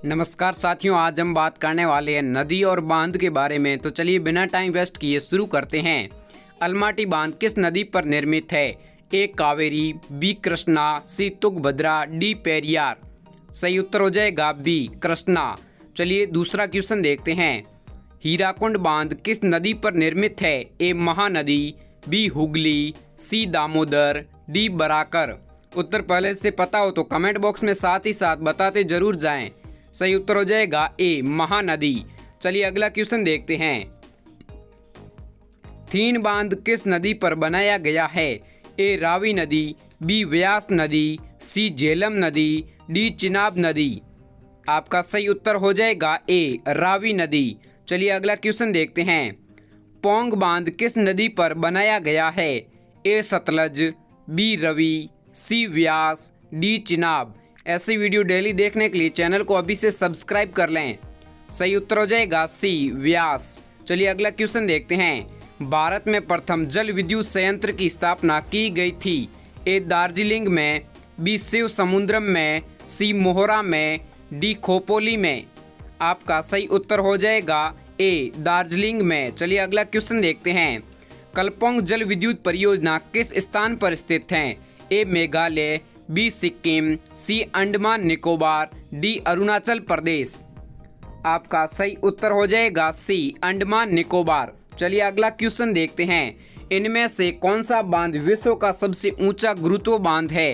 नमस्कार साथियों, आज हम बात करने वाले हैं नदी और बांध के बारे में। तो चलिए बिना टाइम वेस्ट किए शुरू करते हैं। अलमाटी बांध किस नदी पर निर्मित है? ए कावेरी, बी कृष्णा, सी तुंगभद्रा, डी पेरियार। सही उत्तर हो जाएगा बी कृष्णा। चलिए दूसरा क्वेश्चन देखते हैं। हीराकुंड बांध किस नदी पर निर्मित है? ए महानदी, बी हुगली, सी दामोदर, डी बराकर। उत्तर पहले से पता हो तो कमेंट बॉक्स में साथ ही साथ बताते जरूर जाएं। सही उत्तर हो जाएगा ए महानदी। चलिए अगला क्वेश्चन देखते हैं। थीन बांध किस नदी पर बनाया गया है? ए रावी नदी, बी व्यास नदी, सी झेलम नदी, डी चिनाब नदी। आपका सही उत्तर हो जाएगा ए रावी नदी। चलिए अगला क्वेश्चन देखते हैं। पौंग बांध किस नदी पर बनाया गया है? ए सतलज, बी रवि, सी व्यास, डी चिनाब। ऐसी वीडियो डेली देखने के लिए चैनल को अभी से सब्सक्राइब कर लें। सही उत्तर हो जाएगा सी व्यास। चलिए अगला क्वेश्चन देखते हैं। भारत में प्रथम जल विद्युत संयंत्र की स्थापना की गई थी? ए दार्जिलिंग में, बी शिव समुद्रम में, सी मोहरा में, डी खोपोली में। आपका सही उत्तर हो जाएगा ए दार्जिलिंग में। चलिए अगला क्वेश्चन देखते हैं। कलपोंग जल विद्युत परियोजना किस स्थान पर स्थित है? ए मेघालय, बी सिक्किम, सी अंडमान निकोबार, डी अरुणाचल प्रदेश। आपका सही उत्तर हो जाएगा सी अंडमान निकोबार। चलिए अगला क्वेश्चन देखते हैं। इनमें से कौन सा बांध विश्व का सबसे ऊंचा गुरुत्व बांध है?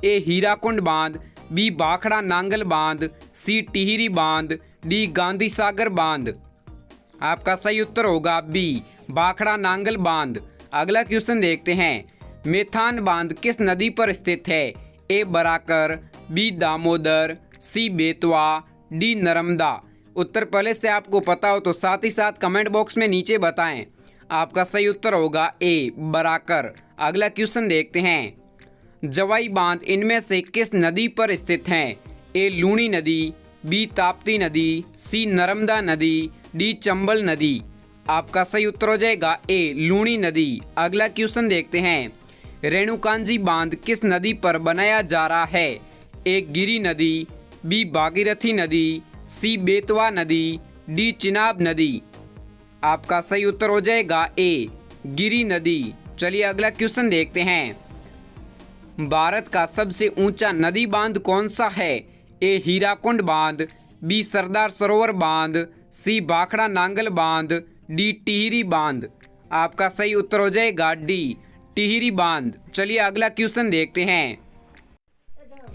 ए हीराकुंड बांध, बी भाखड़ा नांगल बांध, सी टिहरी बांध, डी गांधी सागर बांध। आपका सही उत्तर होगा बी भाखड़ा नांगल बांध। अगला क्वेश्चन देखते हैं। मेथान बांध किस नदी पर स्थित है? ए बराकर, बी दामोदर, सी बेतवा, डी नर्मदा। उत्तर पहले से आपको पता हो तो साथ ही साथ कमेंट बॉक्स में नीचे बताएं। आपका सही उत्तर होगा ए बराकर। अगला क्वेश्चन देखते हैं। जवाई बांध इनमें से किस नदी पर स्थित है? ए लूणी नदी, बी ताप्ती नदी, सी नर्मदा नदी, डी चंबल नदी। आपका सही उत्तर हो जाएगा ए लूणी नदी। अगला क्वेश्चन देखते हैं। रेणुकांजी बांध किस नदी पर बनाया जा रहा है? ए गिरी नदी, बी भागीरथी नदी, सी बेतवा नदी, डी चिनाब नदी। आपका सही उत्तर हो जाएगा ए गिरी नदी। चलिए अगला क्वेश्चन देखते हैं। भारत का सबसे ऊंचा नदी बांध कौन सा है? ए हीराकुंड बांध, बी सरदार सरोवर बांध, सी भाखड़ा नांगल बांध, डी टिहरी बांध। आपका सही उत्तर हो जाएगा डी टिहरी बांध। चलिए अगला क्वेश्चन देखते हैं।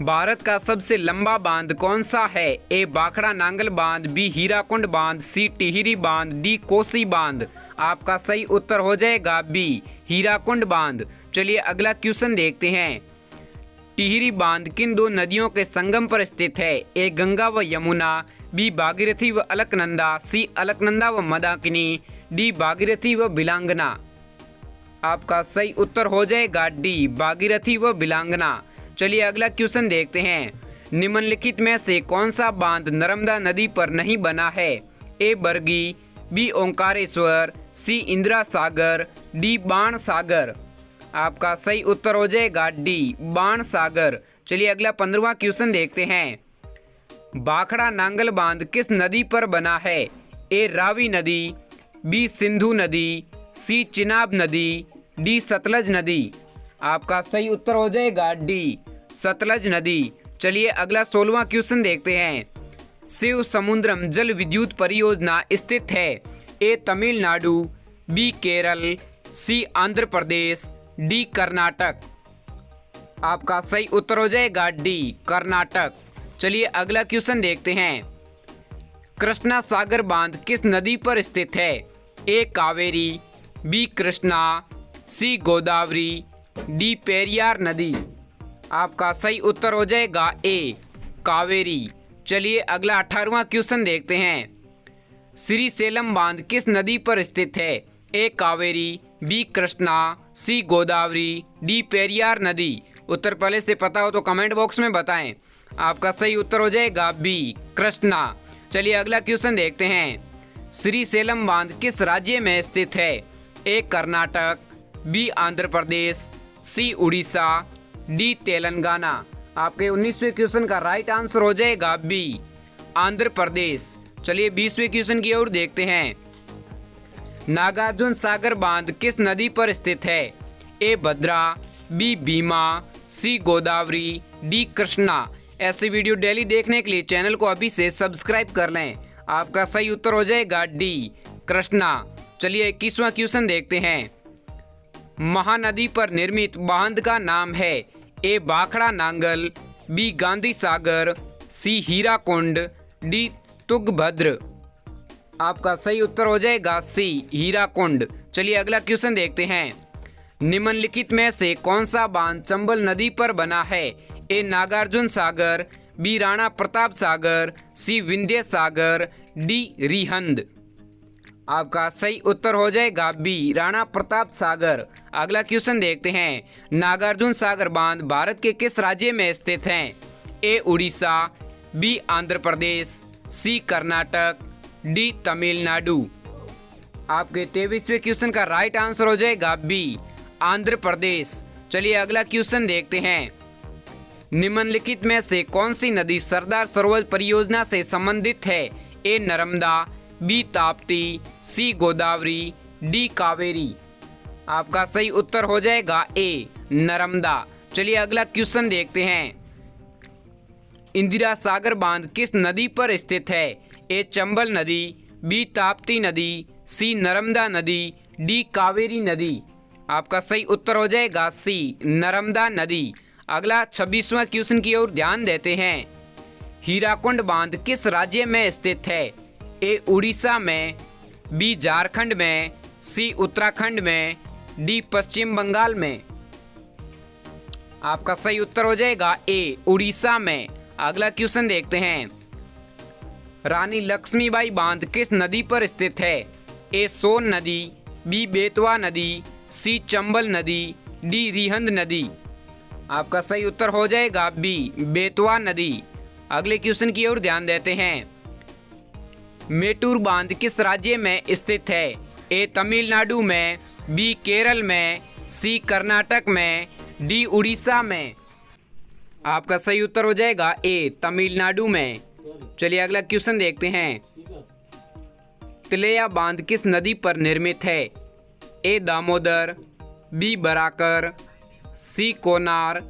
भारत का सबसे लंबा बांध कौन सा है? ए भाखड़ा नांगल बांध, बी हीराकुंड बांध, सी टिहरी बांध, डी कोसी बांध। आपका सही उत्तर हो जाएगा बी हीराकुंड बांध। चलिए अगला क्वेश्चन देखते हैं। टिहरी बांध किन दो नदियों के संगम पर स्थित है? ए गंगा व यमुना, बी भागीरथी व अलकनंदा, सी अलकनंदा व मंदाकिनी, डी भागीरथी व बिलांगना। आपका सही उत्तर हो जाएगा डी भागीरथी व बिलांगना। चलिए अगला क्वेश्चन देखते हैं। निम्नलिखित में से कौन सा बांध नर्मदा नदी पर नहीं बना है? ए बरगी, बी ओंकारेश्वर, सी इंदिरा सागर, डी बाण सागर। आपका सही उत्तर हो जाएगा डी बाण सागर। चलिए अगला 15वां क्वेश्चन देखते हैं। भाखड़ा नांगल बांध किस नदी पर बना है? ए रावी नदी, बी सिंधु नदी, सी चिनाब नदी, डी सतलज नदी। आपका सही उत्तर हो जाएगा डी सतलज नदी। चलिए अगला 16वां क्वेश्चन देखते हैं। शिव समुद्रम जल विद्युत परियोजना स्थित है? ए तमिलनाडु, बी केरल, सी आंध्र प्रदेश, डी कर्नाटक। आपका सही उत्तर हो जाएगा डी कर्नाटक। चलिए अगला क्वेश्चन देखते हैं। कृष्णा सागर बांध किस नदी पर स्थित है? ए कावेरी, बी कृष्णा, सी गोदावरी, डी पेरियार नदी। आपका सही उत्तर हो जाएगा ए कावेरी। चलिए अगला 18वां क्वेश्चन देखते हैं। श्रीशैलम बांध किस नदी पर स्थित है? ए कावेरी, बी कृष्णा, सी गोदावरी, डी पेरियार नदी। उत्तर पहले से पता हो तो कमेंट बॉक्स में बताएं। आपका सही उत्तर हो जाएगा बी कृष्णा। चलिए अगला क्वेश्चन देखते हैं। श्रीशैलम बांध किस राज्य में स्थित है? ए कर्नाटक, बी आंध्र प्रदेश, सी उड़ीसा, डी तेलंगाना। आपके 19वें क्वेश्चन का राइट आंसर हो जाएगा बी आंध्र प्रदेश। चलिए 20वें क्वेश्चन की ओर देखते हैं। नागार्जुन सागर बांध किस नदी पर स्थित है? ए भद्रा, बी भीमा, सी गोदावरी, डी कृष्णा। ऐसे वीडियो डेली देखने के लिए चैनल को अभी से सब्सक्राइब कर लें। आपका सही उत्तर हो जाएगा डी कृष्णा। चलिए 21वां क्वेश्चन देखते हैं। महानदी पर निर्मित बांध का नाम है? ए भाखड़ा नांगल, बी गांधी सागर, सी हीराकुंड, डी तुंगभद्र। आपका सही उत्तर हो जाएगा सी हीराकुंड। चलिए अगला क्वेश्चन देखते हैं। निम्नलिखित में से कौन सा बांध चंबल नदी पर बना है? ए नागार्जुन सागर, बी राणा प्रताप सागर, सी विंध्य सागर, डी रिहंद। आपका सही उत्तर हो जाएगा बी राणा प्रताप सागर। अगला क्वेश्चन देखते हैं। नागार्जुन सागर बांध भारत के किस राज्य में स्थित है? ए उड़ीसा, बी आंध्र प्रदेश, सी कर्नाटक, डी तमिलनाडु। आपके 23वें क्वेश्चन का राइट आंसर हो जाएगा बी आंध्र प्रदेश। चलिए अगला क्वेश्चन देखते हैं। निम्नलिखित में से कौन सी नदी सरदार सरोवर परियोजना से संबंधित है? ए नर्मदा, बी ताप्ती, सी गोदावरी, डी कावेरी। आपका सही उत्तर हो जाएगा ए नर्मदा। चलिए अगला क्वेश्चन देखते हैं। इंदिरा सागर बांध किस नदी पर स्थित है? ए चंबल नदी, बी ताप्ती नदी, सी नर्मदा नदी, डी कावेरी नदी। आपका सही उत्तर हो जाएगा सी नर्मदा नदी। अगला 26वां क्वेश्चन की ओर ध्यान देते हैं। हीराकुंड बांध किस राज्य में स्थित है? ए उड़ीसा में, बी झारखंड में, सी उत्तराखंड में, डी पश्चिम बंगाल में। आपका सही उत्तर हो जाएगा ए उड़ीसा में। अगला क्वेश्चन देखते हैं। रानी लक्ष्मीबाई बांध किस नदी पर स्थित है? ए सोन नदी, बी बेतवा नदी, सी चंबल नदी, डी रिहंद नदी। आपका सही उत्तर हो जाएगा बी बेतवा नदी। अगले क्वेश्चन की ओर ध्यान देते हैं। मेटूर बांध किस राज्य में स्थित है? ए तमिलनाडु में, बी केरल में, सी कर्नाटक में, डी उड़ीसा में। आपका सही उत्तर हो जाएगा ए तमिलनाडु में। चलिए अगला क्वेश्चन देखते हैं। तिलैया बांध किस नदी पर निर्मित है? ए दामोदर, बी बराकर, सी कोनार,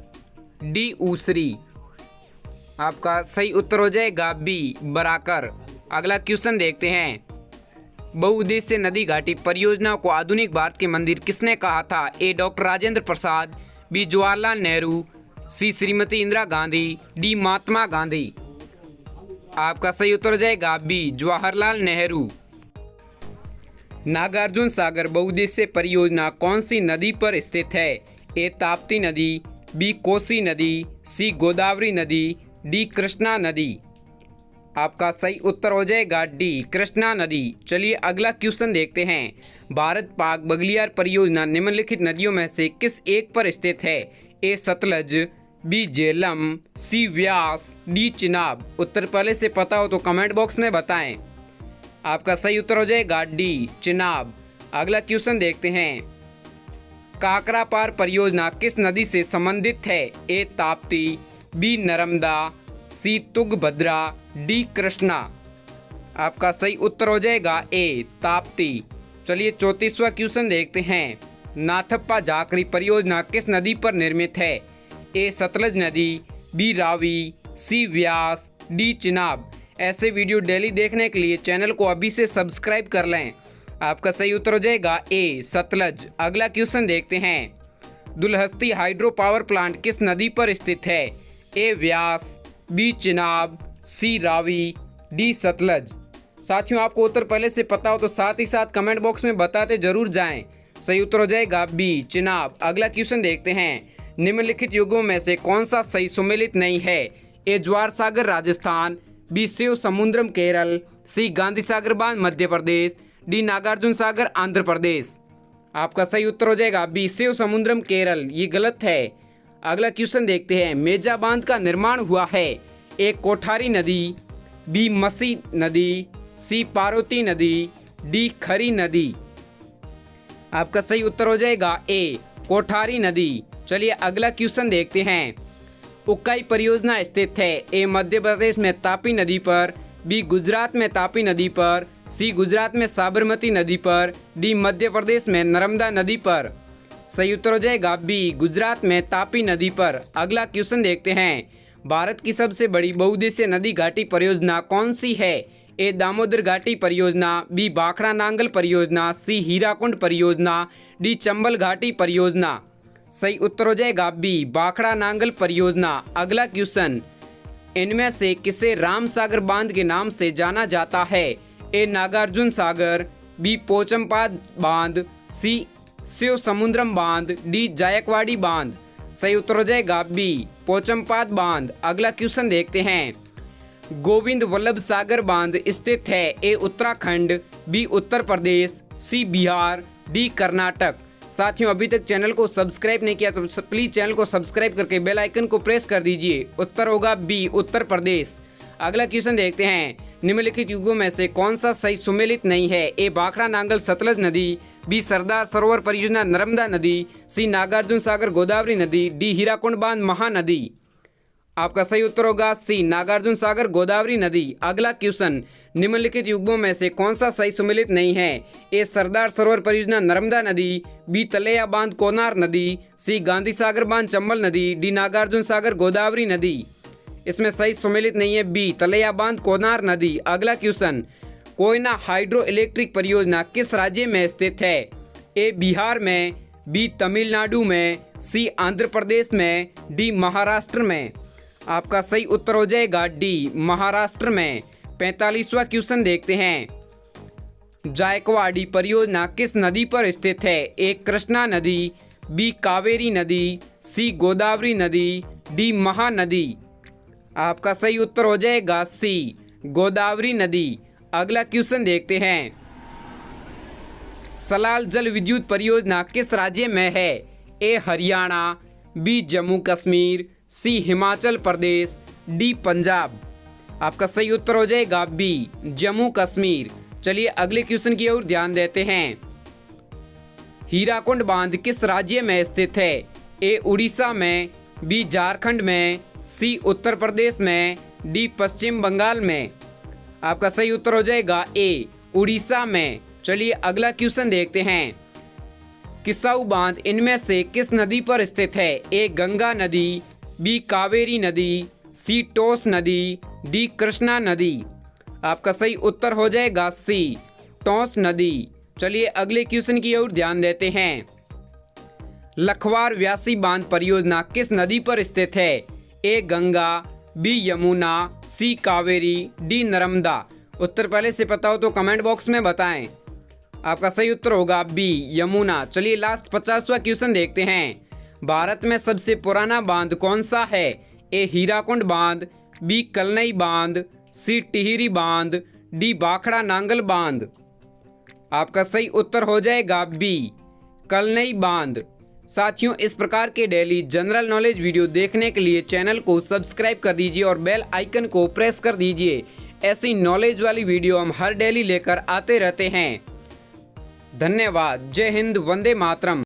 डी ऊसरी। आपका सही उत्तर हो जाएगा बी बराकर। अगला क्वेश्चन देखते हैं। बहुउद्देश्य नदी घाटी परियोजना को आधुनिक भारत के मंदिर किसने कहा था? ए डॉक्टर राजेंद्र प्रसाद, बी जवाहरलाल नेहरू, सी श्रीमती इंदिरा गांधी, डी महात्मा गांधी। आपका सही उत्तर हो जाएगा बी जवाहरलाल नेहरू। नागार्जुन सागर बहुउद्देश्य परियोजना कौन सी नदी पर स्थित है? ए ताप्ती नदी, बी कोसी नदी, सी गोदावरी नदी, डी कृष्णा नदी। आपका सही उत्तर हो जाएगा डी कृष्णा नदी। चलिए अगला क्वेश्चन देखते हैं। भारत पाक बगलियार परियोजना निम्नलिखित नदियों में से किस एक पर स्थित है? ए सतलज, बी झेलम, सी व्यास, डी चिनाब। उत्तर पहले से पता हो तो कमेंट बॉक्स में बताएं। आपका सही उत्तर हो जाएगा डी चिनाब। अगला क्वेश्चन देखते हैं। काकरापार परियोजना किस नदी से संबंधित है? ए ताप्ती, बी नर्मदा, सी तुंगभद्रा, डी कृष्णा। आपका सही उत्तर हो जाएगा ए ताप्ती। चलिए 34वां क्वेश्चन देखते हैं। नाथप्पा झाकरी परियोजना किस नदी पर निर्मित है? ए सतलज नदी, बी रावी, सी व्यास, डी चिनाब। ऐसे वीडियो डेली देखने के लिए चैनल को अभी से सब्सक्राइब कर लें। आपका सही उत्तर हो जाएगा ए सतलज। अगला क्वेश्चन देखते हैं। दुलहस्ती हाइड्रो पावर प्लांट किस नदी पर स्थित है? ए व्यास, बी चिनाब, सी रावी, डी सतलज। साथियों आपको उत्तर पहले से पता हो तो साथ ही साथ कमेंट बॉक्स में बताते जरूर जाएं। सही उत्तर हो जाएगा बी चिनाब। अगला क्वेश्चन देखते हैं। निम्नलिखित युगों में से कौन सा सही सुमेलित नहीं है? ए ज्वार सागर राजस्थान, बी शिव समुद्रम केरल, सी गांधी सागर बांध मध्य प्रदेश, डी नागार्जुन सागर आंध्र प्रदेश। आपका सही उत्तर हो जाएगा बी शिव समुद्रम केरल। ये गलत है। अगला क्वेश्चन देखते हैं। मेजा बांध का निर्माण हुआ है? ए कोठारी नदी, बी मसी नदी, सी पार्वती नदी, डी खरी नदी। आपका सही उत्तर हो जाएगा ए कोठारी नदी। चलिए अगला क्वेश्चन देखते हैं। उक्काई परियोजना स्थित है? ए मध्य प्रदेश में तापी नदी पर, बी गुजरात में तापी नदी पर, सी गुजरात में साबरमती नदी पर, डी मध्य प्रदेश में नर्मदा नदी पर। सही उत्तर हो जाएगा बी गुजरात में तापी नदी पर। अगला क्वेश्चन देखते हैं, भारत की सबसे बड़ी बहुउद्देशीय नदी घाटी परियोजना कौन सी है? ए दामोदर घाटी परियोजना, बी भाखड़ा नांगल परियोजना, सी हीराकुंड परियोजना, डी चंबल घाटी परियोजना। सही उत्तर हो जाएगा बी भाखड़ा नांगल परियोजना। अगला क्वेश्चन, इनमें से किसे राम सागर बांध के नाम से जाना जाता है? ए नागार्जुन सागर, बी पोचमपाद बांध, सी शिव समुद्रम बांध, डी जायकवाड़ी बांध। सही उत्तर हो जाएगा बी पोचमपाद बांध। अगला क्वेश्चन देखते हैं, गोविंद वल्लभ सागर बांध स्थित है? ए उत्तराखंड, बी उत्तर प्रदेश, सी बिहार, डी कर्नाटक। साथियों, अभी तक चैनल को सब्सक्राइब नहीं किया तो प्लीज चैनल को सब्सक्राइब करके बेल आइकन को प्रेस कर दीजिए। उत्तर होगा बी उत्तर प्रदेश। अगला क्वेश्चन देखते हैं, निम्नलिखित युगों में से कौन सा सही सुमेलित नहीं है? ए भाखड़ा नांगल सतलज नदी, बी सरदार सरोवर परियोजना नर्मदा नदी, सी नागार्जुन सागर गोदावरी नदी, डी हीराकुंड बांध महानदी। आपका सही उत्तर होगा सी नागार्जुन सागर गोदावरी नदी। अगला क्वेश्चन, निम्नलिखित युग्मों में से कौन सा सही सुमेलित नहीं है? ए सरदार सरोवर परियोजना नर्मदा नदी, बी तलैया बांध कोनार नदी, सी गांधी सागर बांध चंबल नदी, डी नागार्जुन सागर गोदावरी नदी। इसमें सही सुमेलित नहीं है बी तलैया बांध कोनार नदी। अगला क्वेश्चन, कोयना हाइड्रो इलेक्ट्रिक परियोजना किस राज्य में स्थित है? ए बिहार में, बी तमिलनाडु में, सी आंध्र प्रदेश में, डी महाराष्ट्र में। आपका सही उत्तर हो जाएगा डी महाराष्ट्र में। 45वां क्वेश्चन देखते हैं, जायकवाड़ी परियोजना किस नदी पर स्थित है? ए कृष्णा नदी, बी कावेरी नदी, सी गोदावरी नदी, डी महानदी। आपका सही उत्तर हो जाएगा सी गोदावरी नदी। अगला क्वेश्चन देखते हैं, सलाल जल विद्युत परियोजना किस राज्य में है? ए हरियाणा, बी जम्मू कश्मीर, सी हिमाचल प्रदेश, डी पंजाब। आपका सही उत्तर हो जाएगा बी जम्मू कश्मीर। चलिए अगले क्वेश्चन की ओर ध्यान देते हैं, हीराकुंड बांध किस राज्य में स्थित है? ए उड़ीसा में, बी झारखंड में, सी उत्तर प्रदेश में, डी पश्चिम बंगाल में। आपका सही उत्तर हो जाएगा ए उड़ीसा में। चलिए अगला क्वेश्चन देखते हैं, किसाऊ बांध इनमें से किस नदी पर स्थित है? ए गंगा नदी, बी कावेरी नदी, सी टोस नदी, डी कृष्णा नदी। आपका सही उत्तर हो जाएगा सी टोस नदी। चलिए अगले क्वेश्चन की ओर ध्यान देते हैं, लखवार व्यासी बांध परियोजना किस नदी पर स्थित है? ए गंगा, बी यमुना, सी कावेरी, डी नर्मदा। उत्तर पहले से पता हो तो कमेंट बॉक्स में बताएं। आपका सही उत्तर होगा बी यमुना। चलिए लास्ट 50वां क्वेश्चन देखते हैं, भारत में सबसे पुराना बांध कौन सा है? ए हीराकुंड बांध, बी कलनई बांध, सी टिहरी बांध, डी भाखड़ा नांगल बांध। आपका सही उत्तर हो जाएगा बी कलनई बांध। साथियों, इस प्रकार के डेली जनरल नॉलेज वीडियो देखने के लिए चैनल को सब्सक्राइब कर दीजिए और बेल आइकन को प्रेस कर दीजिए। ऐसी नॉलेज वाली वीडियो हम हर डेली लेकर आते रहते हैं। धन्यवाद। जय हिंद, वंदे मातरम।